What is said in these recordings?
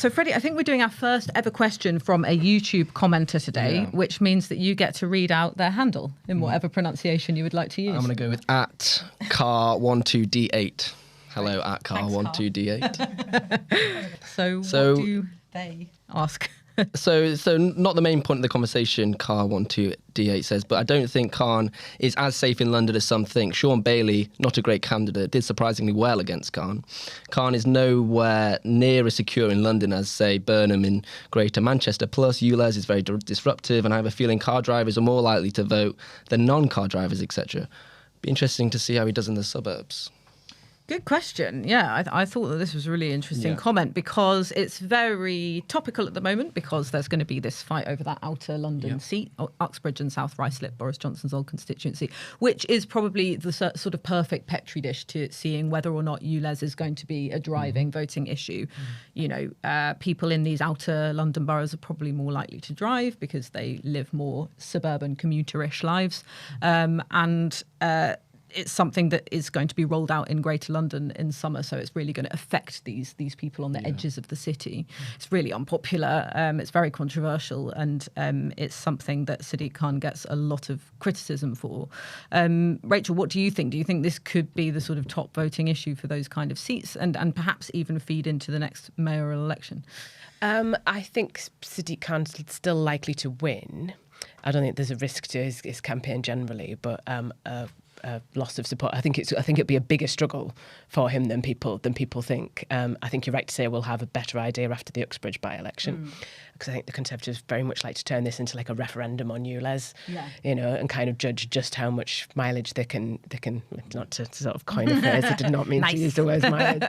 So, Freddie, I think we're doing our first ever question from a YouTube commenter today, which means that you get to read out their handle in whatever pronunciation you would like to use. I'm going to go with @car12d8. Hello, @car12d8. So what do they ask? So not the main point of the conversation, car12d8 says, but I don't think Khan is as safe in London as some think. Sean Bailey, not a great candidate, did surprisingly well against Khan. Khan is nowhere near as secure in London as, say, Burnham in Greater Manchester. Plus, ULEZ is very disruptive, and I have a feeling car drivers are more likely to vote than non-car drivers, etc. Be interesting to see how he does in the suburbs. Good question. Yeah, I thought that this was a really interesting comment because it's very topical at the moment because there's going to be this fight over that outer London seat, Uxbridge and South Ruislip, Boris Johnson's old constituency, which is probably the sort of perfect petri dish to seeing whether or not ULEZ is going to be a driving voting issue. You know, people in these outer London boroughs are probably more likely to drive because they live more suburban commuter-ish lives. It's something that is going to be rolled out in Greater London in summer, so it's really going to affect these people on the edges of the city. It's really unpopular, it's very controversial, and it's something that Sadiq Khan gets a lot of criticism for. Rachel, what do you think? Do you think this could be the sort of top voting issue for those kind of seats and perhaps even feed into the next mayoral election? I think Sadiq Khan's still likely to win. I don't think there's a risk to his campaign generally, but loss of support. I think it'd be a bigger struggle for him than people think. I think you're right to say we'll have a better idea after the Uxbridge by-election, because I think the Conservatives very much like to turn this into like a referendum on ULEZ, you know, and kind of judge just how much mileage they can not to sort of coin a phrase, I did not mean to use the word mileage,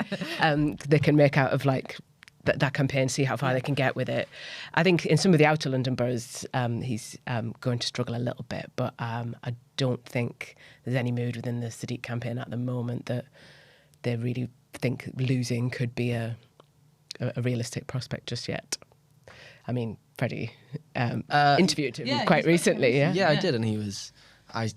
they can make out of like that campaign, see how far they can get with it. I think in some of the outer London boroughs, he's going to struggle a little bit, but I don't think there's any mood within the Sadiq campaign at the moment that they really think losing could be a realistic prospect just yet. I mean, Freddie interviewed him quite recently, Yeah, I did, and I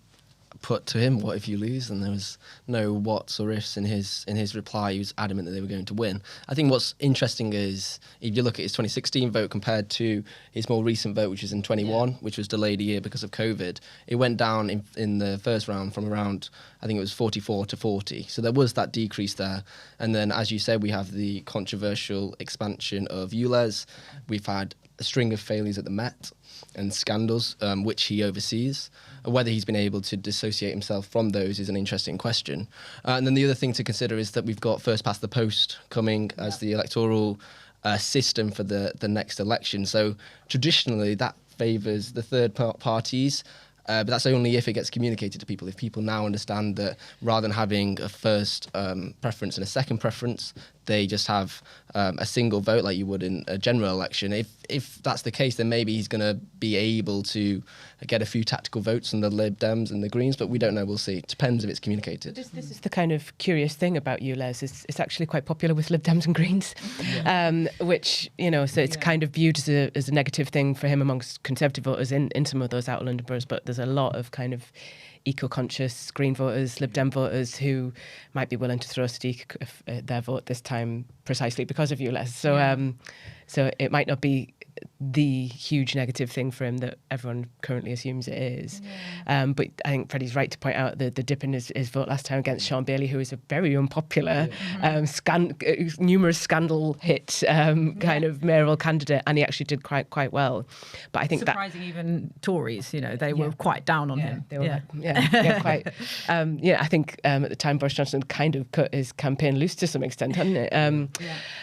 put to him, what if you lose? And there was no whats or ifs in his reply. He was adamant that they were going to win. I think what's interesting is if you look at his 2016 vote compared to his more recent vote, which was in 21, which was delayed a year because of COVID, it went down in the first round from around, I think it was 44 to 40. So there was that decrease there. And then, as you said, we have the controversial expansion of ULEZ. We've had a string of failures at the Met and scandals, which he oversees. Whether he's been able to dissociate himself from those is an interesting question. And then the other thing to consider is that we've got first past the post coming as the electoral system for the next election. So traditionally that favours the third parties, but that's only if it gets communicated to people. If people now understand that rather than having a first preference and a second preference, they just have a single vote like you would in a general election. If that's the case, then maybe he's going to be able to get a few tactical votes from the Lib Dems and the Greens, but we don't know. We'll see. It depends if it's communicated. This is the kind of curious thing about ULEZ. It's actually quite popular with Lib Dems and Greens, which, you know, so it's kind of viewed as a negative thing for him amongst Conservative voters in some of those outer London boroughs, but there's a lot of kind of eco-conscious Green voters, Lib Dem voters who might be willing to throw Sadiq their vote this time precisely because of ULEZ. So it might not be the huge negative thing for him that everyone currently assumes it is. But I think Freddie's right to point out the dip in his vote last time against Sean Bailey, who is a very unpopular, numerous scandal hit kind of mayoral candidate, and he actually did quite well. But I think surprising even Tories, you know, they were quite down on him. They were, quite. I think at the time Boris Johnson kind of cut his campaign loose to some extent, hadn't it? There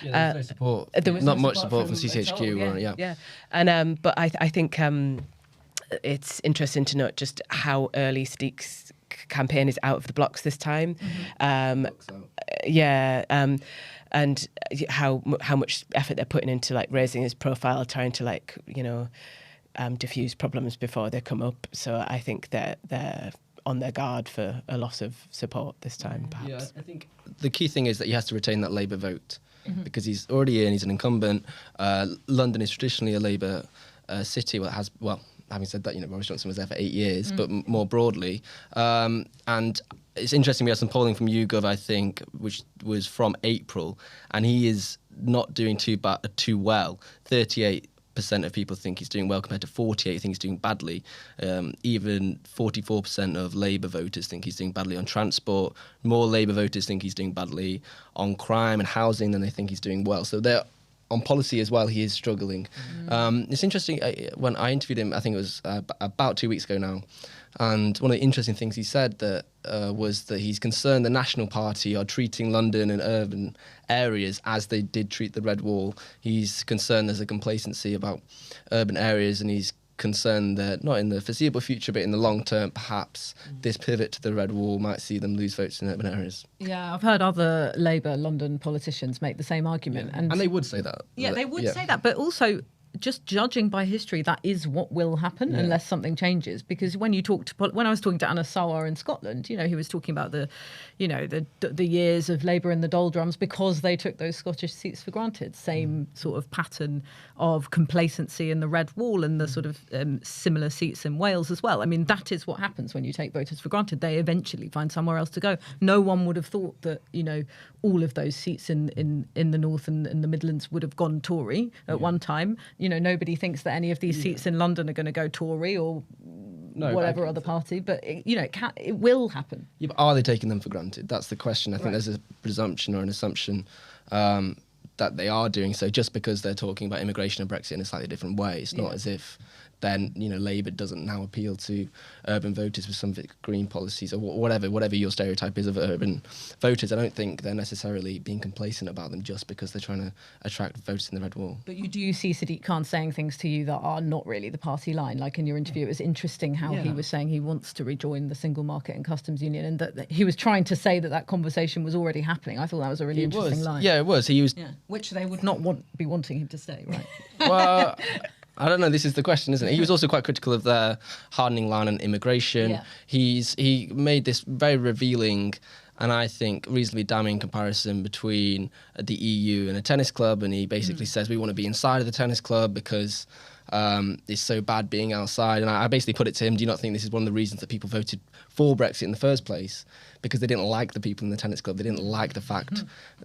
was no support. There was not much support from CCHQ. And but I think it's interesting to note just how early Sadiq's campaign is out of the blocks this time. And how much effort they're putting into like raising his profile, trying to like, you know, diffuse problems before they come up. So I think they're on their guard for a loss of support this time, perhaps. Yeah, I think the key thing is that he has to retain that Labour vote. Because he's already in, he's an incumbent. London is traditionally a Labour city. Having said that, you know, Boris Johnson was there for 8 years, but more broadly. And it's interesting, we had some polling from YouGov, I think, which was from April, and he is not doing too well. 38% of people think he's doing well compared to 48% think he's doing badly. Even 44% of Labour voters think he's doing badly on transport. More Labour voters think he's doing badly on crime and housing than they think he's doing well. So they're on policy as well, he is struggling. It's interesting, when I interviewed him, I think it was about 2 weeks ago now, and one of the interesting things he said that was that he's concerned the National Party are treating London and urban areas as they did treat the Red Wall. He's concerned there's a complacency about urban areas, and he's concerned that not in the foreseeable future but in the long term perhaps this pivot to the Red Wall might see them lose votes in urban areas. Yeah, I've heard other Labour London politicians make the same argument. And they would say that. Yeah, they would say that, but also just judging by history, that is what will happen unless something changes. Because when I was talking to Anna Sawar in Scotland, he was talking about the years of Labour in the doldrums because they took those Scottish seats for granted. Same sort of pattern of complacency in the Red Wall and the sort of similar seats in Wales as well. I mean, that is what happens when you take voters for granted. They eventually find somewhere else to go. No one would have thought that, all of those seats in the North and the Midlands would have gone Tory at one time. Nobody thinks that any of these seats in London are going to go Tory or whatever other party, but it will happen. Yeah, but are they taking them for granted? That's the question. I think there's a presumption or an assumption that they are doing so just because they're talking about immigration and Brexit in a slightly different way. It's not as if then Labour doesn't now appeal to urban voters with some of its green policies or whatever your stereotype is of urban voters. I don't think they're necessarily being complacent about them just because they're trying to attract voters in the Red Wall. But you do see Sadiq Khan saying things to you that are not really the party line. Like in your interview, it was interesting how he was saying he wants to rejoin the single market and customs union, and that he was trying to say that conversation was already happening. I thought that was a really interesting line. Yeah, it was. He was. Yeah. Which they would not be wanting him to stay, right? Well, I don't know. This is the question, isn't it? He was also quite critical of their hardening line on immigration. Yeah. He made this very revealing and I think reasonably damning comparison between the EU and a tennis club. And he basically says we want to be inside of the tennis club because it's so bad being outside. And I basically put it to him, do you not think this is one of the reasons that people voted for Brexit in the first place? Because they didn't like the people in the tennis club. They didn't like the fact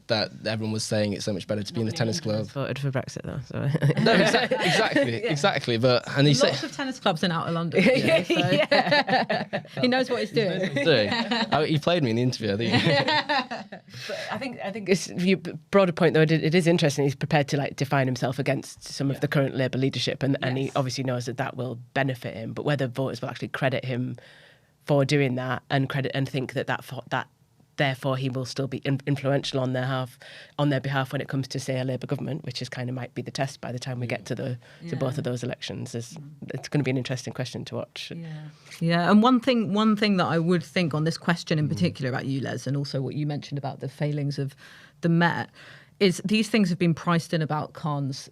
that everyone was saying it's so much better to be in the tennis club. Voted for Brexit though. So. No, exactly. But lots of tennis clubs in outer London. He knows what he's doing. He played me in the interview, I think. But I think it's your broader point though. It is interesting. He's prepared to define himself against some of the current Labour leadership, and he obviously knows that will benefit him. But whether voters will actually credit him for doing that and think that therefore he will still be influential on their behalf when it comes to, say, a Labour government, which is kind of might be the test by the time we get to both of those elections. It's going to be an interesting question to watch. Yeah, and one thing that I would think on this question in particular about ULEZ, and also what you mentioned about the failings of the Met, is these things have been priced in about Khan's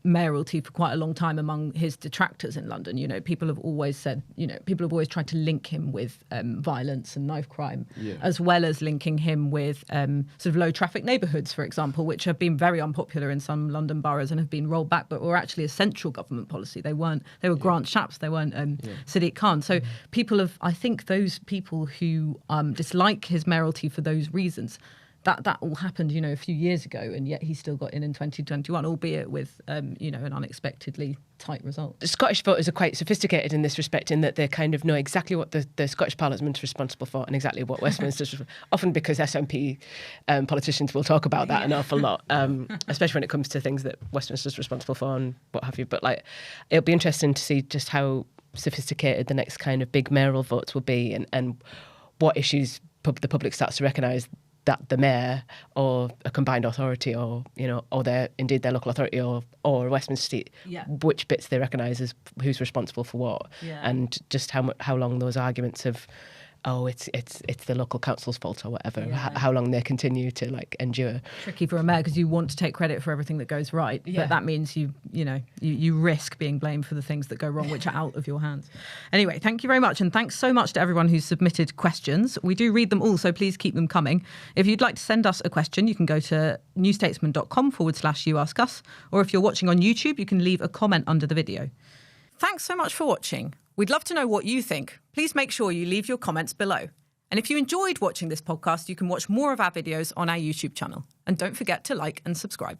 mayoralty for quite a long time among his detractors in London. People have always said, people have always tried to link him with violence and knife crime, as well as linking him with sort of low traffic neighbourhoods, for example, which have been very unpopular in some London boroughs and have been rolled back, but were actually a central government policy. They were Grant Shapps, they weren't Sadiq Khan. So I think those people who dislike his mayoralty for those reasons, that all happened, a few years ago, and yet he still got in 2021, albeit with, an unexpectedly tight result. The Scottish voters are quite sophisticated in this respect, in that they kind of know exactly what the Scottish Parliament is responsible for and exactly what Westminster's often because SNP politicians will talk about that an awful lot, especially when it comes to things that Westminster's responsible for and what have you. But it'll be interesting to see just how sophisticated the next kind of big mayoral votes will be, and what issues the public starts to recognise that the mayor or a combined authority or their local authority or Westminster seat, which bits they recognise as who's responsible for what, and just how long those arguments of it's the local council's fault or whatever, how long they continue to endure. Tricky for a mayor because you want to take credit for everything that goes right, but that means you risk being blamed for the things that go wrong, which are out of your hands. Anyway, thank you very much, and thanks so much to everyone who's submitted questions. We do read them all, so please keep them coming. If you'd like to send us a question, you can go to newstatesman.com/youaskus, or if you're watching on YouTube, you can leave a comment under the video. Thanks so much for watching. We'd love to know what you think. Please make sure you leave your comments below. And if you enjoyed watching this podcast, you can watch more of our videos on our YouTube channel. And don't forget to like and subscribe.